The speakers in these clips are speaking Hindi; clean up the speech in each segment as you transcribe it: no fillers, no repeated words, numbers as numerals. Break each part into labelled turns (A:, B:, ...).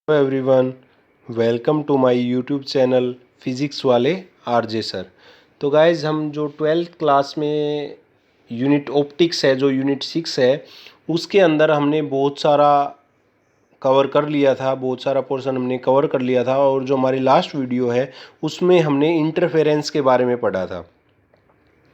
A: Hello everyone, welcome to my YouTube channel physics वाले आरजे सर। तो गाइज़ हम जो 12th क्लास में यूनिट ऑप्टिक्स है, जो यूनिट 6 है, उसके अंदर हमने बहुत सारा कवर कर लिया था, बहुत सारा पोर्शन हमने कवर कर लिया था। और जो हमारी लास्ट वीडियो है उसमें हमने इंटरफेरेंस के बारे में पढ़ा था।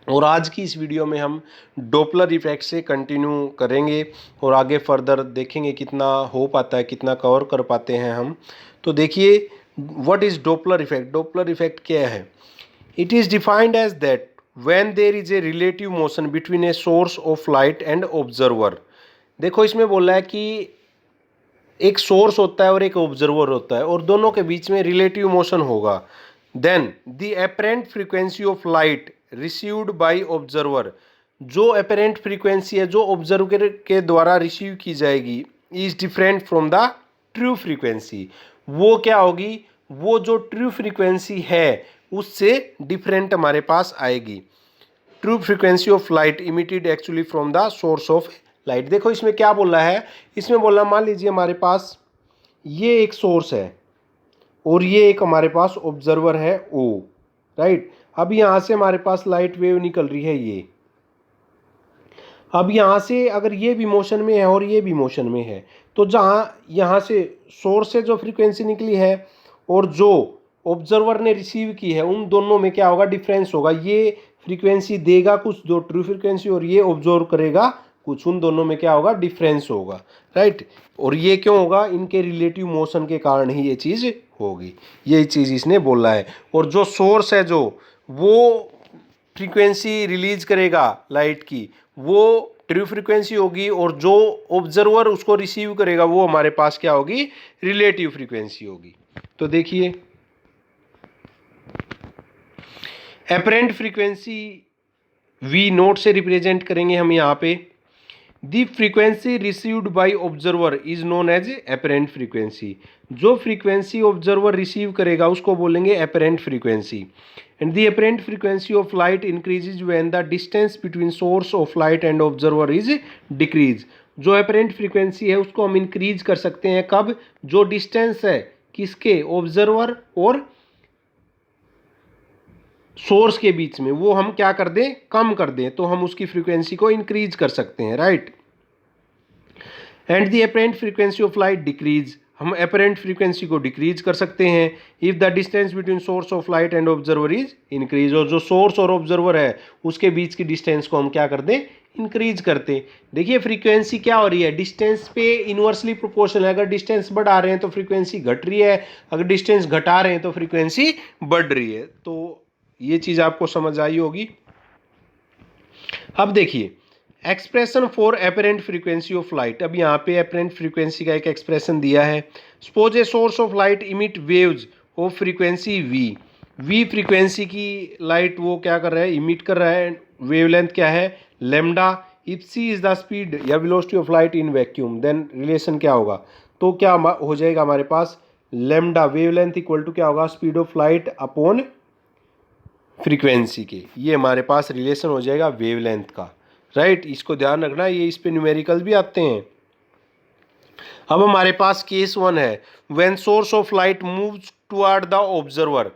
A: और आज की इस वीडियो में हम डॉपलर इफेक्ट से कंटिन्यू करेंगे और आगे फर्दर देखेंगे कितना हो पाता है, कितना कवर कर पाते हैं हम। तो देखिए, what is Doppler effect. Doppler effect क्या है? It is defined as that when there is a relative motion between a source of light and observer. देखो, इसमें बोला है कि एक सोर्स होता है और एक ऑब्जर्वर होता है और दोनों के बीच में रिलेटिव मोशन होगा। Then the apparent frequency of light received by observer, जो अपेरेंट फ्रीक्वेंसी है जो ऑब्जर्वर के द्वारा रिसीव की जाएगी, is different from the true frequency. वो क्या होगी? वो जो ट्रू फ्रीक्वेंसी है उससे डिफरेंट हमारे पास आएगी। True frequency of light emitted actually from the source of light. देखो इसमें क्या बोला है, इसमें बोला मान लीजिए हमारे पास ये एक सोर्स है और ये एक हमारे पास ऑब्जर्वर है ओ, राइट। अब यहाँ से हमारे पास लाइट वेव निकल रही है ये। अब यहाँ से अगर ये भी मोशन में है और ये भी मोशन में है, तो जहाँ यहाँ से सोर्स से जो फ्रीक्वेंसी निकली है और जो ऑब्जर्वर ने रिसीव की है, उन दोनों में क्या होगा? डिफरेंस होगा। ये फ्रीक्वेंसी देगा कुछ, जो ट्रू फ्रीक्वेंसी, और ये ऑब्जर्व करेगा कुछ, उन दोनों में क्या होगा? डिफरेंस होगा, राइट। और ये क्यों होगा? इनके रिलेटिव मोशन के कारण ही ये चीज़ होगी। यही चीज़ इसने बोला है। और जो सोर्स है जो वो फ्रीक्वेंसी रिलीज करेगा लाइट की, वो ट्रू फ्रीक्वेंसी होगी, और जो ऑब्जर्वर उसको रिसीव करेगा वो हमारे पास क्या होगी? रिलेटिव फ्रीक्वेंसी होगी। तो देखिए, अपरेंट फ्रीक्वेंसी वी नोट से रिप्रेजेंट करेंगे हम यहाँ पे। The frequency received by observer is known as apparent frequency. जो फ्रीक्वेंसी ऑब्जर्वर रिसीव करेगा उसको बोलेंगे apparent frequency. And the apparent frequency of light increases when the distance between source of light and observer is decrease. जो अपरेंट फ्रीक्वेंसी है उसको हम इंक्रीज कर सकते हैं कब? जो डिस्टेंस है किसके? ऑब्जर्वर और सोर्स के बीच में, वो हम क्या कर दें? कम कर दें, तो हम उसकी फ्रीक्वेंसी को इंक्रीज कर सकते हैं, right. And the apparent frequency of light decrease, हम अपरेंट फ्रीक्वेंसी को डिक्रीज कर सकते हैं if the distance between source of light and observer is increase. और जो सोर्स और ऑब्जर्वर है उसके बीच की डिस्टेंस को हम क्या कर दें? इंक्रीज करते। देखिए, फ्रीक्वेंसी क्या हो रही है? डिस्टेंस पे इनवर्सली प्रोपोर्शनल है। अगर डिस्टेंस बढ़ा रहे हैं तो फ्रीक्वेंसी घट रही है, अगर डिस्टेंस घटा रहे हैं तो फ्रीक्वेंसी बढ़ रही है। तो ये चीज़ आपको समझ आई होगी। अब देखिए, expression for apparent frequency of light. अब यहाँ पे अपेरेंट फ्रीक्वेंसी का एक एक्सप्रेशन दिया है। Suppose a source of light emit waves of frequency v. V frequency की लाइट वो क्या कर रहा है? इमिट कर रहा है। वेवलेंथ क्या है? Lambda. If C is the speed या velocity of light in vacuum, then relation क्या होगा? तो क्या हो जाएगा हमारे पास? लेमडा वेवलेंथ इक्वल टू क्या होगा? Speed of light upon frequency के। ये हमारे पास रिलेशन हो जाएगा वेवलेंथ का, राइट। इसको ध्यान रखना, ये इस पे न्यूमेरिकल भी आते हैं। अब हमारे पास केस 1 है, when source of light moves toward the observer.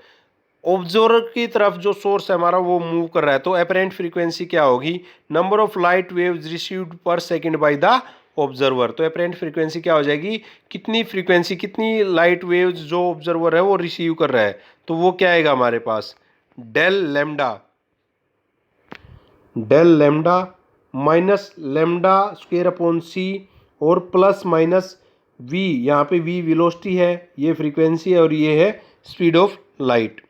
A: Observer की तरफ जो सोर्स है हमारा वो मूव कर रहा है, तो अपरेंट फ्रीक्वेंसी क्या होगी? Number of light waves received पर सेकंड बाय द ऑब्जर्वर। तो अपरेंट फ्रीक्वेंसी क्या हो जाएगी? कितनी फ्रीक्वेंसी, कितनी लाइट वेव्स जो ऑब्जर्वर है वो रिसीव कर रहा है, तो वो क्या आएगा हमारे पास? Del lambda. Del lambda minus lambda square upon C, और प्लस माइनस वी। यहाँ पे वी वेलोसिटी है, ये फ्रीक्वेंसी है, और ये है स्पीड ऑफ लाइट।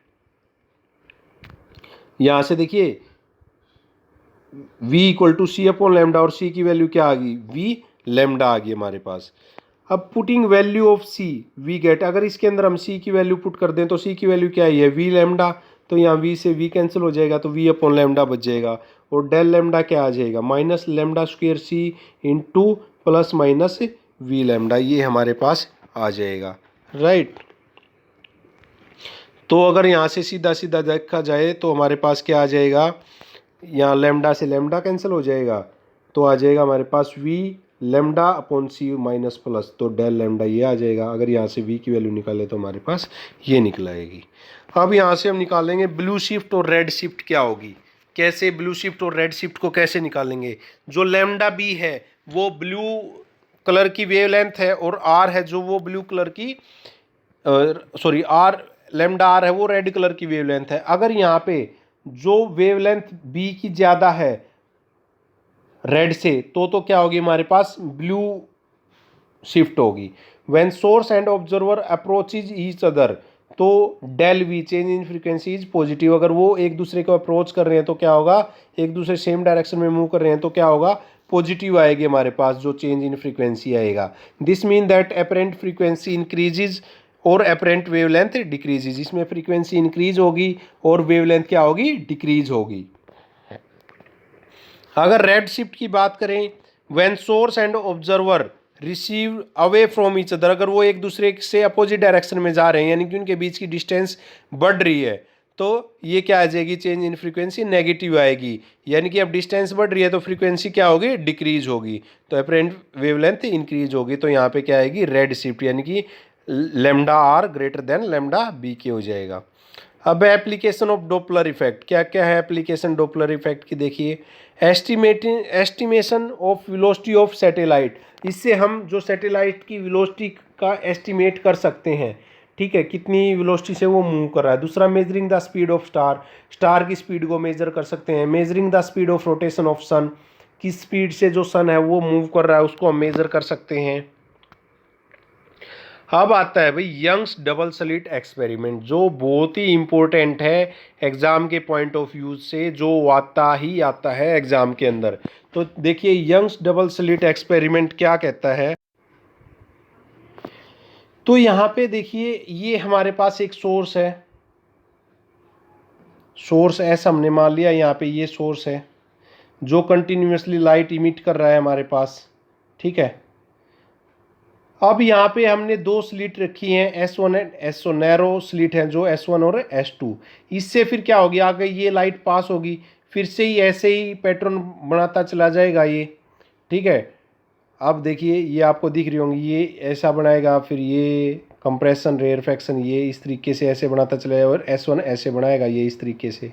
A: यहाँ से देखिए, v equal to c upon lambda, और c की वैल्यू क्या आ गई? v लेमडा आ गई हमारे पास। अब putting value of c we get, अगर इसके अंदर हम c की वैल्यू पुट कर दें तो c की वैल्यू क्या है? v lambda. तो यहाँ v से v कैंसिल हो जाएगा, तो v अपॉन लेमडा बच जाएगा। और डेल लेमडा क्या आ जाएगा? Minus lambda square c into plus minus v lambda, ये हमारे पास आ जाएगा, राइट। तो अगर यहाँ से सीधा सीधा देखा जाए तो हमारे पास क्या आ जाएगा? यहाँ लेमडा से लेमडा कैंसिल हो जाएगा, तो आ जाएगा हमारे पास v लेमडा अपॉन सी माइनस प्लस, तो डेल लेमडा ये आ जाएगा। अगर यहाँ से वी की वैल्यू निकाले तो हमारे पास ये निकल आएगी। अब यहाँ से हम निकालेंगे ब्लू शिफ्ट और रेड शिफ्ट क्या होगी। कैसे ब्लू शिफ्ट और रेड शिफ्ट को कैसे निकालेंगे? जो लेमडा बी है वो ब्लू कलर की वेवलेंथ है और आर है जो वो ब्लू कलर की सॉरी आर लेमडा आर है वो रेड कलर की वेवलेंथ है। अगर यहाँ पे जो वेवलेंथ बी की ज़्यादा है रेड से तो क्या होगी हमारे पास ब्लू शिफ्ट होगी। When source and observer approaches each other तो del V change in frequency is positive. अगर वो एक दूसरे को अप्रोच कर रहे हैं तो क्या होगा, एक दूसरे सेम डायरेक्शन में मूव कर रहे हैं तो क्या होगा, पॉजिटिव आएगी हमारे पास जो चेंज इन फ्रीक्वेंसी आएगा। This mean that apparent frequency increases और अपरेंट वेवलेंथ डिक्रीजेज। इसमें फ्रीक्वेंसी इंक्रीज होगी और वेवलेंथ क्या होगी, डिक्रीज होगी। अगर रेड शिफ्ट की बात करें, when source and observer receive away from each other, अगर वो एक दूसरे से अपोजिट डायरेक्शन में जा रहे हैं यानी कि उनके बीच की डिस्टेंस बढ़ रही है तो ये क्या आ जाएगी, चेंज इन फ्रीक्वेंसी नेगेटिव आएगी। यानी कि अब डिस्टेंस बढ़ रही है तो फ्रीक्वेंसी क्या होगी, डिक्रीज होगी, तो अपरेंट वेवलेंथ इंक्रीज होगी। तो यहाँ पे क्या आएगी, रेड शिफ्ट, यानी कि lambda R greater than lambda B के हो जाएगा। अब एप्लीकेशन ऑफ डोपलर इफेक्ट, क्या क्या है एप्लीकेशन डोपलर इफेक्ट की, देखिए estimation of velocity of satellite, इससे हम जो सैटेलाइट की वेलोसिटी का एस्टिमेट कर सकते हैं, ठीक है, कितनी वेलोसिटी से वो मूव कर रहा है। दूसरा measuring the speed of star, star की स्पीड को मेजर कर सकते हैं। Measuring the speed of rotation of sun, किस स्पीड से जो सन है वो मूव कर रहा है उसको हम मेजर कर सकते हैं। अब आता है भाई यंग्स डबल स्लिट एक्सपेरिमेंट, जो बहुत ही इंपॉर्टेंट है एग्जाम के पॉइंट ऑफ व्यू से, जो आता है एग्जाम के अंदर। तो देखिए यंग्स डबल स्लिट एक्सपेरिमेंट क्या कहता है। तो यहाँ पे देखिए ये हमारे पास एक सोर्स है, सोर्स एस हमने मान लिया, यहाँ पे ये सोर्स है जो कंटिन्यूसली लाइट इमिट कर रहा है हमारे पास, ठीक है। अब यहाँ पे हमने दो स्लिट रखी हैं S1 and S2, narrow slit हैं जो S1 और S2। इससे फिर क्या होगी, आगे ये लाइट पास होगी, फिर से ही ऐसे ही पैटर्न बनाता चला जाएगा ये, ठीक है। अब देखिए ये आपको दिख रही होंगी, ये ऐसा बनाएगा, फिर ये कंप्रेशन रेयरफेक्शन ये इस तरीके से ऐसे बनाता चला जाएगा, और S1 ऐसे बनाएगा ये इस तरीके से,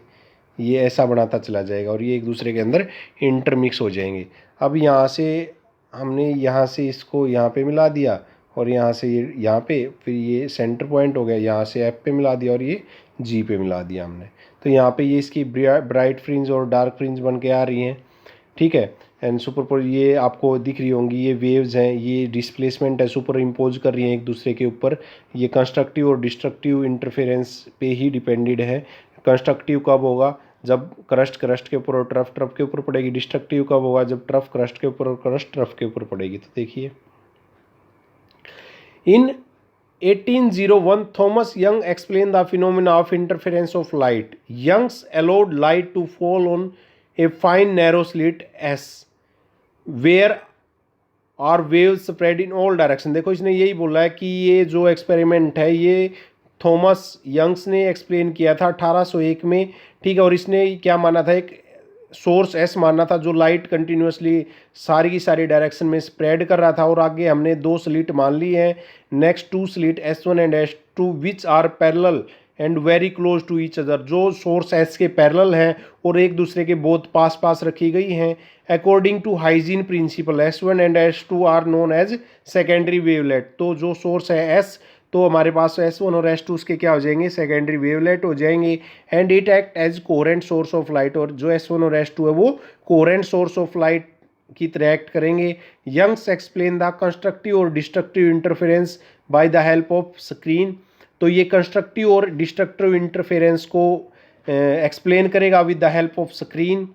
A: ये ऐसा बनाता चला जाएगा और ये एक दूसरे के अंदर इंटरमिक्स हो जाएंगे। अब यहाँ से हमने यहाँ से इसको यहाँ पे मिला दिया और यहाँ से ये यहाँ पे, फिर ये सेंटर पॉइंट हो गया, यहाँ से F पे मिला दिया और ये G पे मिला दिया हमने। तो यहाँ पे ये इसकी ब्राइट फ्रिंज और डार्क फ्रिंज बन के आ रही हैं, ठीक है। एंड सुपर ये आपको दिख रही होंगी, ये वेव्स हैं, ये डिस्प्लेसमेंट है, सुपर इम्पोज कर रही हैं एक दूसरे के ऊपर। ये कंस्ट्रक्टिव और डिस्ट्रक्टिव इंटरफेरेंस पे ही डिपेंडेड है। कंस्ट्रक्टिव कब होगा, जब क्रस्ट के ऊपर और ट्रफ के ऊपर पड़ेगी। डिस्ट्रक्टिव कब होगा, जब ट्रफ क्रस्ट के ऊपर और क्रस्ट ट्रफ के ऊपर पड़ेगी। तो देखिए in 1801 Thomas Young explain the phenomena of interference of light. Young's allowed light to fall on a fine narrow slit S where are wave spread in all direction. देखो इसने यही बोला है कि ये जो एक्सपेरिमेंट है ये थॉमस यंग्स ने एक्सप्लेन किया था 1801 में, ठीक है। और इसने क्या माना था, एक सोर्स एस मानना था जो लाइट कंटिन्यूसली सारी की सारी डायरेक्शन में स्प्रेड कर रहा था। और आगे हमने दो स्लिट मान ली हैं, next to slit S1 and S2 which are parallel and very close to each other, जो सोर्स एस के पैरेलल हैं और एक दूसरे के बहुत पास पास रखी गई हैं। According to Huygens principle S1 and S2 are known as secondary wavelet. तो जो सोर्स है एस, तो हमारे पास S1 और S2 उसके क्या हो जाएंगे, सेकेंडरी वेवलेट हो जाएंगे। And it act as coherent source of light, और जो S1 और S2 है वो कोरेंट सोर्स ऑफ लाइट की तरह एक्ट करेंगे। यंग्स एक्सप्लेन द कंस्ट्रक्टिव और destructive interference by the help of screen. तो ये कंस्ट्रक्टिव और डिस्ट्रक्टिव इंटरफेरेंस को एक्सप्लेन करेगा with the help of screen.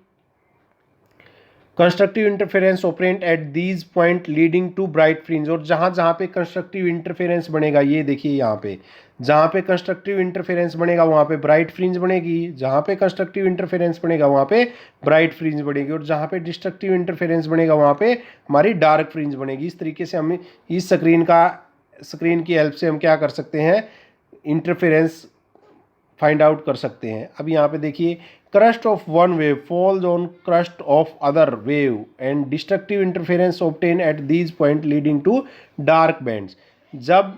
A: Constructive interference operate at these point leading to bright fringe, और जहाँ जहाँ पे कंस्ट्रक्टिव इंटरफेरेंस बनेगा, ये देखिए यहाँ पे जहाँ पे कंस्ट्रक्टिव इंटरफेरेंस बनेगा वहाँ पे ब्राइट फ्रिंज बनेगी, जहाँ पे कंस्ट्रक्टिव इंटरफेरेंस बनेगा वहाँ पे ब्राइट फ्रिंज बनेगी, और जहाँ पे डिस्ट्रक्टिव इंटरफेरेंस बनेगा वहाँ पे हमारी डार्क फ्रिंज बनेगी। इस तरीके से हम इस स्क्रीन की हेल्प से हम क्या कर सकते हैं, इंटरफेरेंस फाइंड आउट कर सकते हैं। अब यहाँ पे देखिए crust of one wave falls on crust of other wave and destructive interference obtained at these point leading to dark bands. जब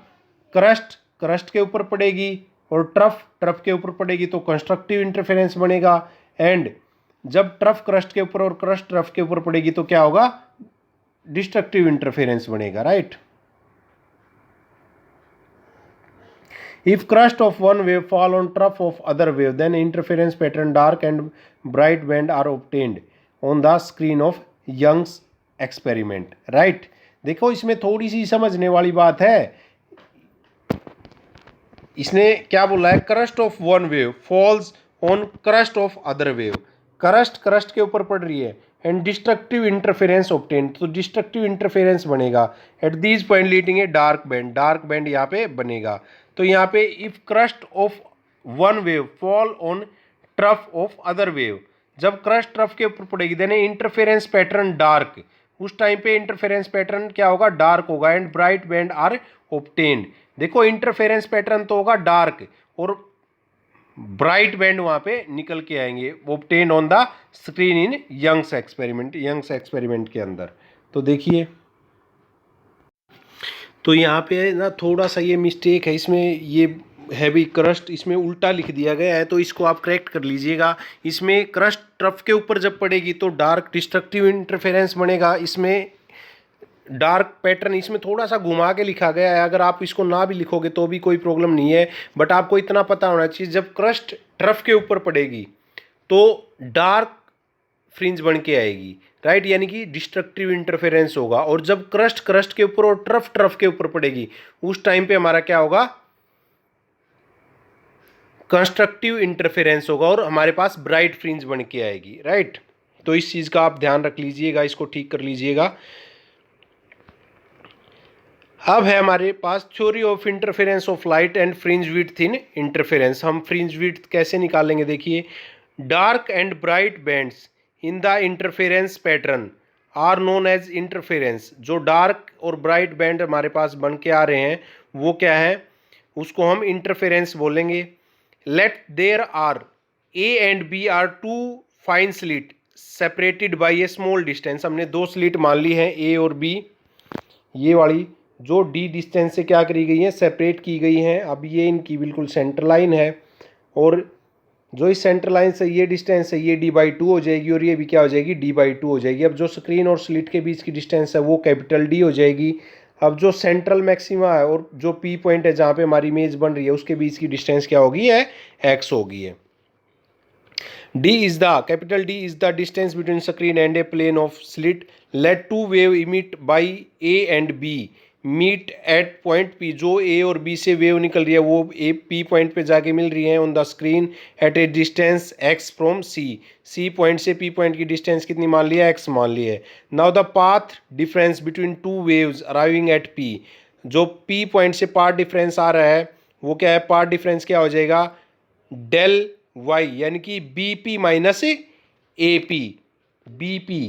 A: क्रस्ट के ऊपर पड़ेगी और ट्रफ के ऊपर पड़ेगी तो कंस्ट्रक्टिव इंटरफेरेंस बनेगा, एंड जब ट्रफ क्रस्ट के ऊपर और क्रस्ट ट्रफ के ऊपर पड़ेगी तो क्या होगा, डिस्ट्रक्टिव इंटरफेरेंस बनेगा, right. If crust of one wave fall on trough of other wave, then interference pattern dark and bright band are obtained on the screen of Young's experiment, right। देखो इसमें थोड़ी सी समझने वाली बात है, इसने क्या बोला है, crust of one wave falls on crust of other wave, crust के ऊपर पड़ रही है, एंड डिस्ट्रक्टिव इंटरफेरेंस ऑब्टेन्ड, तो डिस्ट्रक्टिव इंटरफेरेंस बनेगा eight these point leading a dark band यहाँ पे बनेगा। तो यहाँ पे if crust of one wave fall on trough of other wave, जब क्रस्ट ट्रफ के ऊपर पड़ेगी देन इंटरफेरेंस पैटर्न डार्क, उस टाइम पे इंटरफेरेंस पैटर्न क्या होगा, डार्क होगा, and bright band are obtained. देखो इंटरफेरेंस पैटर्न तो होगा डार्क और ब्राइट बैंड वहां पे निकल के आएंगे, obtained on the screen in Young's experiment के अंदर। तो देखिए, तो यहाँ पे ना थोड़ा सा ये मिस्टेक है, इसमें ये हैवी क्रस्ट इसमें उल्टा लिख दिया गया है, तो इसको आप करेक्ट कर लीजिएगा। इसमें क्रस्ट ट्रफ के ऊपर जब पड़ेगी तो डार्क डिस्ट्रक्टिव इंटरफेरेंस बनेगा, इसमें डार्क पैटर्न इसमें थोड़ा सा घुमा के लिखा गया है, अगर आप इसको ना भी लिखोगे तो भी कोई प्रॉब्लम नहीं है, बट आपको इतना पता होना चाहिए जब क्रस्ट ट्रफ के ऊपर पड़ेगी तो डार्क फ्रिंज बन के आएगी, राइट, यानी कि डिस्ट्रक्टिव इंटरफेरेंस होगा, और जब क्रस्ट के ऊपर और ट्रफ के ऊपर पड़ेगी उस टाइम पे हमारा क्या होगा, कंस्ट्रक्टिव इंटरफेरेंस होगा और हमारे पास ब्राइट फ्रिंज बन के आएगी, राइट। तो इस चीज़ का आप ध्यान रख लीजिएगा, इसको ठीक कर लीजिएगा। अब है हमारे पास theory of interference of light and fringe width in interference. हम फ्रिंज विड्थ कैसे निकालेंगे, देखिए, dark and bright bands in the interference pattern are known as interference. जो डार्क और ब्राइट बैंड हमारे पास बन के आ रहे हैं वो क्या है, उसको हम इंटरफेरेंस बोलेंगे। Let there are A and B are two fine slit separated by a small distance. हमने दो स्लिट मान ली हैं ए और बी, ये वाली जो डी डिस्टेंस से क्या करी गई है, सेपरेट की गई हैं। अब ये इनकी बिल्कुल सेंटर लाइन है, और जो इस सेंटर लाइन से ये डिस्टेंस है ये d/2 हो जाएगी, और ये भी क्या हो जाएगी, d/2 हो जाएगी। अब जो स्क्रीन और स्लिट के बीच की डिस्टेंस है वो कैपिटल D हो जाएगी। अब जो सेंट्रल मैक्सिमा है और जो P पॉइंट है जहाँ पे हमारी इमेज बन रही है उसके बीच की डिस्टेंस क्या होगी, है x होगी है। Capital D is the distance between screen and a plane of slit. Let two wave emit by A and B meet at point P। जो A और B से वेव निकल रही है वो P पॉइंट पे जाके मिल रही है on the screen eight A distance x from C point से P पॉइंट की डिस्टेंस कितनी मान ली है, x मान ली है। Now the path difference between two waves arriving at P। जो P पॉइंट से पाथ डिफरेंस आ रहा है वो क्या है, पाथ डिफरेंस क्या हो जाएगा, डेल y, यानी कि BP minus AP, BP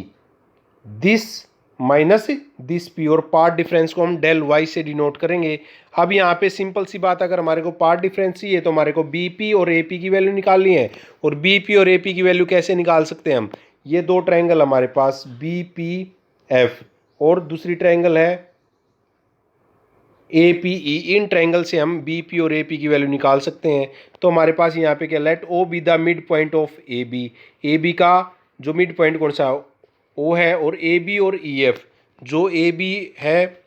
A: this minus this P, और पार्ट डिफरेंस को हम डेल y से डिनोट करेंगे। अब यहाँ पे सिंपल सी बात, अगर हमारे को पार्ट डिफरेंस ही है तो हमारे को BP और AP की वैल्यू निकालनी है, और BP और AP की वैल्यू कैसे निकाल सकते हैं हम, ये दो ट्रायंगल हमारे पास BPF और दूसरी ट्रायंगल है APE, इन ट्रायंगल से हम BP और AP की वैल्यू निकाल सकते हैं। तो हमारे पास यहाँ पे क्या, let O be the mid point of AB का जो मिड पॉइंट कौन सा O है, और AB और EF, जो AB है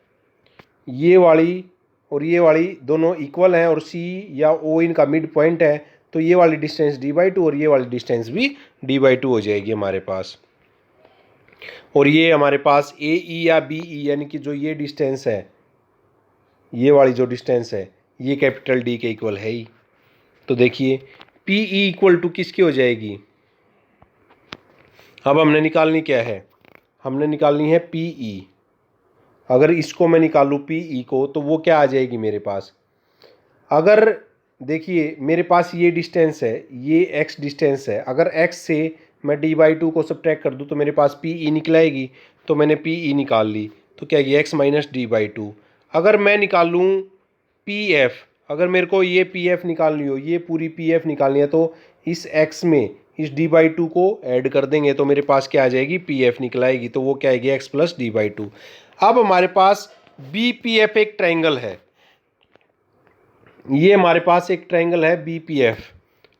A: ये वाली और ये वाली दोनों इक्वल हैं, और C या O इनका मिड पॉइंट है, तो ये वाली डिस्टेंस d/2 और ये वाली डिस्टेंस भी d/2 हो जाएगी हमारे पास। और ये हमारे पास AE या BE, यानी कि जो ये डिस्टेंस है, ये वाली जो डिस्टेंस है ये कैपिटल D के इक्वल है ही। तो देखिए PE इक्वल टू किसकी हो जाएगी, अब हमने निकालनी क्या है, हमने निकालनी है PE। अगर इसको मैं निकालूँ PE को तो वो क्या आ जाएगी मेरे पास, अगर देखिए मेरे पास ये डिस्टेंस है, ये x डिस्टेंस है, अगर x से मैं d/2 को सब्ट्रैक्ट कर दूँ तो मेरे पास PE निकल आएगी। तो मैंने PE निकाल ली, तो क्या ये x माइनस d/2। अगर मैं निकालूँ PF, अगर मेरे को ये PF निकालनी हो, ये पूरी PF निकालनी है, तो इस x में इस d/2 को ऐड कर देंगे तो मेरे पास क्या आ जाएगी, PF निकल आएगी। तो वो क्या आएगी, x प्लस d/2। अब हमारे पास BPF एक ट्रायंगल है, ये हमारे पास एक ट्रायंगल है BPF,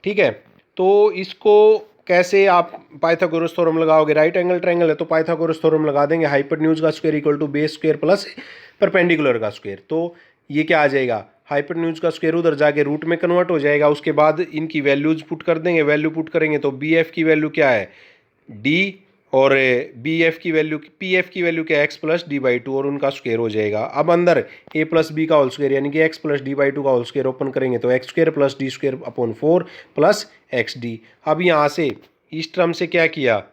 A: ठीक है। तो इसको कैसे आप पाइथागोरस थ्योरम लगाओगे, राइट एंगल ट्रायंगल है तो पाइथागोरस थ्योरम लगा देंगे, हाइपोटेन्यूज का square equal to base square plus perpendicular का स्क्वायर। तो ये क्या आ जाएगा, हाइपोटेन्यूज का स्क्वायर उधर जाके रूट में कन्वर्ट हो जाएगा। उसके बाद इनकी वैल्यूज पुट कर देंगे, वैल्यू पुट करेंगे तो BF की वैल्यू क्या है, D, और BF की वैल्यू, PF की वैल्यू क्या है, x प्लस d/2 और उनका स्क्वायर हो जाएगा। अब अंदर a प्लस बी का होल स्क्वायर यानी कि x प्लस d/2 का होल स्क्वायर ओपन करेंगे तो x square plus d square upon 4 plus XD। अब यहाँ से इस टर्म से क्या किया,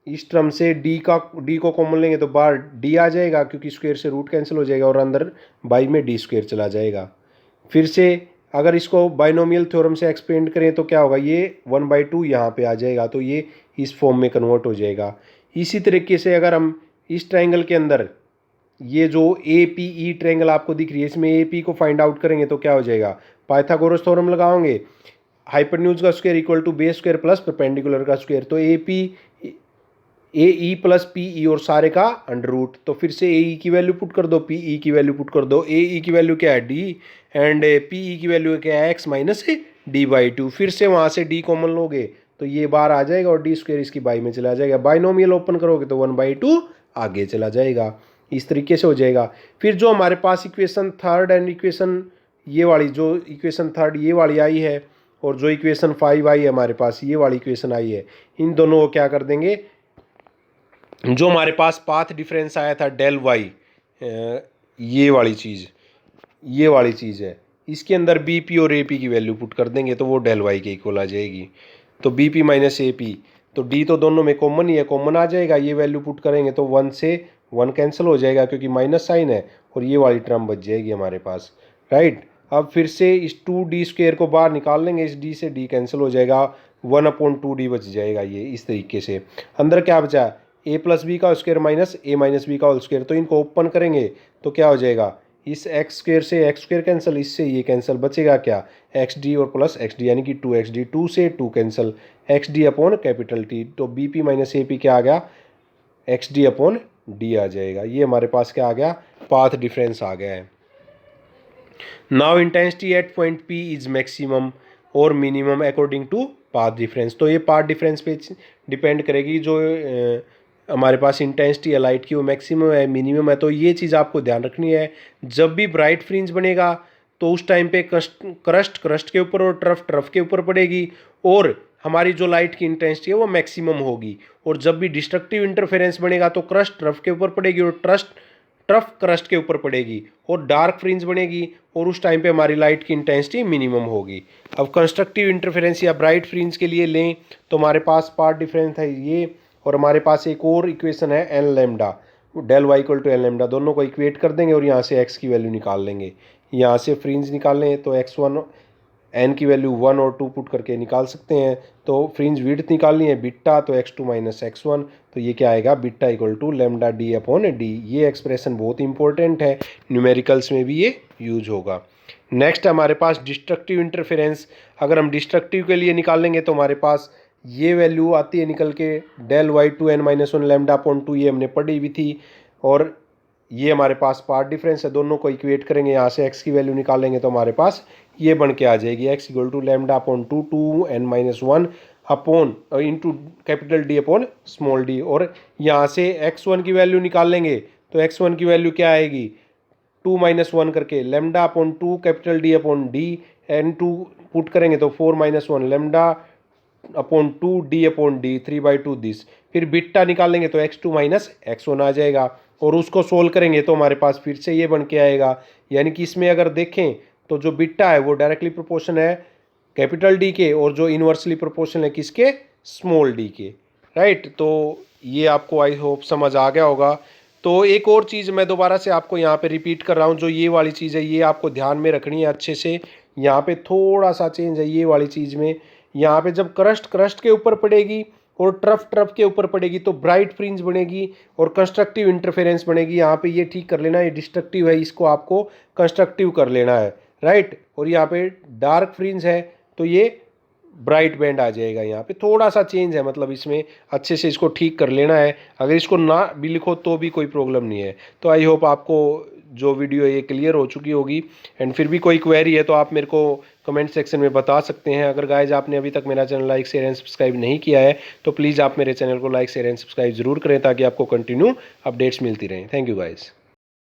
A: इस टर्म से d को कॉमन लेंगे तो बाहर d आ जाएगा क्योंकि स्क्वायर से रूट कैंसिल हो जाएगा और अंदर बाई में d स्क्वायर चला जाएगा। फिर से अगर इसको बाइनोमियल थ्योरम से एक्सपेंड करें तो क्या होगा, ये 1/2 यहाँ पे आ जाएगा तो ये इस फॉर्म में कन्वर्ट हो जाएगा। इसी तरीके से अगर हम इस ट्रायंगल के अंदर ये जो APE ट्रायंगल आपको दिख रही है, इसमें AP को फाइंड आउट करेंगे तो क्या हो जाएगा, पाइथागोरस थ्योरम लगाओगे, हाइपोटेन्यूज का square equal to base square plus perpendicular का स्क्वायर। तो AE प्लस PE और सारे का अंडर रूट। तो फिर से AE की वैल्यू पुट कर दो, PE की वैल्यू पुट कर दो। AE की वैल्यू क्या है, D, एंड PE की वैल्यू क्या है, x माइनस d/2। फिर से वहाँ से d कॉमन लोगे तो ये बार आ जाएगा और d स्क्वायर इसकी बाई में चला जाएगा। बाइनोमियल ओपन करोगे तो 1/2 आगे चला जाएगा। इस तरीके से हो जाएगा। फिर जो हमारे पास इक्वेशन थर्ड एंड इक्वेशन ये वाली, जो इक्वेशन थर्ड ये वाली आई है और जो इक्वेशन 5 आई है हमारे पास ये वाली इक्वेशन आई है, इन दोनों को क्या कर देंगे, जो हमारे पास पाथ डिफरेंस आया था डेल वाई, ये वाली चीज़ है, इसके अंदर BP और AP की वैल्यू पुट कर देंगे तो वो डेल वाई के इक्वल आ जाएगी। तो BP माइनस AP, तो D तो दोनों में कॉमन ही है, कॉमन आ जाएगा। ये वैल्यू पुट करेंगे तो 1 से 1 कैंसिल हो जाएगा क्योंकि माइनस साइन है और ये वाली टर्म बच जाएगी हमारे पास, राइट। अब फिर से इस 2D स्क्वायर को बाहर निकाल लेंगे, इस D से D कैंसिल हो जाएगा, 1/2D बच जाएगा। ये इस तरीके से अंदर क्या बचा, a प्लस बी का square minus a minus B का होल स्क्वायर। तो इनको ओपन करेंगे तो क्या हो जाएगा, इस x स्क्वायर से x स्क्वायर कैंसिल, इससे ये कैंसिल, बचेगा क्या, XD और प्लस XD यानी कि 2XD, 2 से 2 cancel, XD upon capital T। तो BP माइनस AP क्या आ गया, XD अपॉन D आ जाएगा। ये हमारे पास क्या आ गया, पाथ डिफरेंस आ गया है। Now intensity at point P is maximum और minimum according to path difference. तो ये पाथ डिफरेंस पे डिपेंड करेगी, जो हमारे पास इंटेंसिटी है लाइट की वो मैक्सिमम है मिनिमम है। तो ये चीज़ आपको ध्यान रखनी है, जब भी ब्राइट फ्रिंज बनेगा तो उस टाइम पे क्रस्ट के ऊपर और ट्रफ के ऊपर पड़ेगी और हमारी जो लाइट की इंटेंसिटी है वो मैक्सिमम होगी। और जब भी डिस्ट्रक्टिव इंटरफेरेंस बनेगा तो क्रस्ट ट्रफ के ऊपर पड़ेगी और ट्रफ क्रस्ट के ऊपर पड़ेगी और डार्क फ्रिंज बनेगी और उस टाइम पे हमारी लाइट की इंटेंसिटी मिनिमम होगी। अब कंस्ट्रक्टिव इंटरफेरेंस या ब्राइट फ्रिंज के लिए लें तो हमारे पास पाथ डिफरेंस है ये, और हमारे पास एक और इक्वेशन है n lambda, del Y equal to n lambda. दोनों को इक्वेट कर देंगे और यहाँ से एक्स की वैल्यू निकाल लेंगे। यहाँ से फ्रिंज निकाल लें तो x1 एन की वैल्यू 1 और 2 पुट करके निकाल सकते हैं। तो फ्रिंज विड्थ निकालनी है बीटा, तो x2 माइनस x1, तो ये क्या आएगा, beta equal to lambda D upon D. ये एक्सप्रेशन बहुत इंपॉर्टेंट है, न्यूमेरिकल्स में भी ये यूज होगा। नेक्स्ट हमारे पास डिस्ट्रक्टिव इंटरफेरेंस। अगर हम डिस्ट्रक्टिव के लिए निकालेंगे तो हमारे पास ये वैल्यू आती है निकल के del Y two n minus one lambda upon 2, ये हमने पढ़ी हुई थी। और ये हमारे पास पार्ट डिफरेंस है, दोनों को इक्वेट करेंगे, यहाँ से x की वैल्यू निकालेंगे तो हमारे पास ये बन के आ जाएगी x equal to lambda upon 2 n minus 1 upon into capital D upon small d। और यहाँ से x1 की वैल्यू निकाल लेंगे तो x1 की वैल्यू क्या आएगी, 2 माइनस 1 करके lambda upon 2 capital D upon d, n2 put करेंगे तो 4 minus 1 lambda upon 2 d upon d, 3/2 this. फिर बीटा निकालेंगे तो x2 माइनस x1 आ जाएगा और उसको सोल्व करेंगे तो हमारे पास फिर से ये बन के आएगा। यानी कि इसमें अगर देखें तो जो बीटा है वो डायरेक्टली प्रोपोर्शन है कैपिटल D के और जो इनवर्सली प्रोपोर्शन है किसके, स्मॉल d के, राइट। तो ये आपको आई होप समझ आ गया होगा। तो एक और चीज़ मैं दोबारा से आपको यहाँ पे रिपीट कर रहा हूँ, जो ये वाली चीज़ है ये आपको ध्यान में रखनी है अच्छे से। यहाँ पे थोड़ा सा चेंज है ये वाली चीज़ में, यहाँ पे जब क्रस्ट के ऊपर पड़ेगी और ट्रफ के ऊपर पड़ेगी तो ब्राइट फ्रिंज बनेगी और कंस्ट्रक्टिव इंटरफेरेंस बनेगी। यहाँ पे ये ठीक कर लेना, ये डिस्ट्रक्टिव है, इसको आपको कंस्ट्रक्टिव कर लेना है, राइट। और यहाँ पे डार्क फ्रिंज है तो ये ब्राइट बैंड आ जाएगा। यहाँ पे थोड़ा सा चेंज है, मतलब इसमें अच्छे से इसको ठीक कर लेना है। अगर इसको ना भी लिखो तो भी कोई प्रॉब्लम नहीं है। तो आई होप आपको जो वीडियो ये क्लियर हो चुकी होगी। एंड फिर भी कोई क्वेरी है तो आप मेरे को कमेंट सेक्शन में बता सकते हैं। अगर गाइज आपने अभी तक मेरा channel like share and subscribe नहीं किया है तो प्लीज़ आप मेरे चैनल को लाइक शेयर एंड सब्सक्राइब जरूर करें, ताकि आपको कंटिन्यू अपडेट्स मिलती रहें। Thank you guys.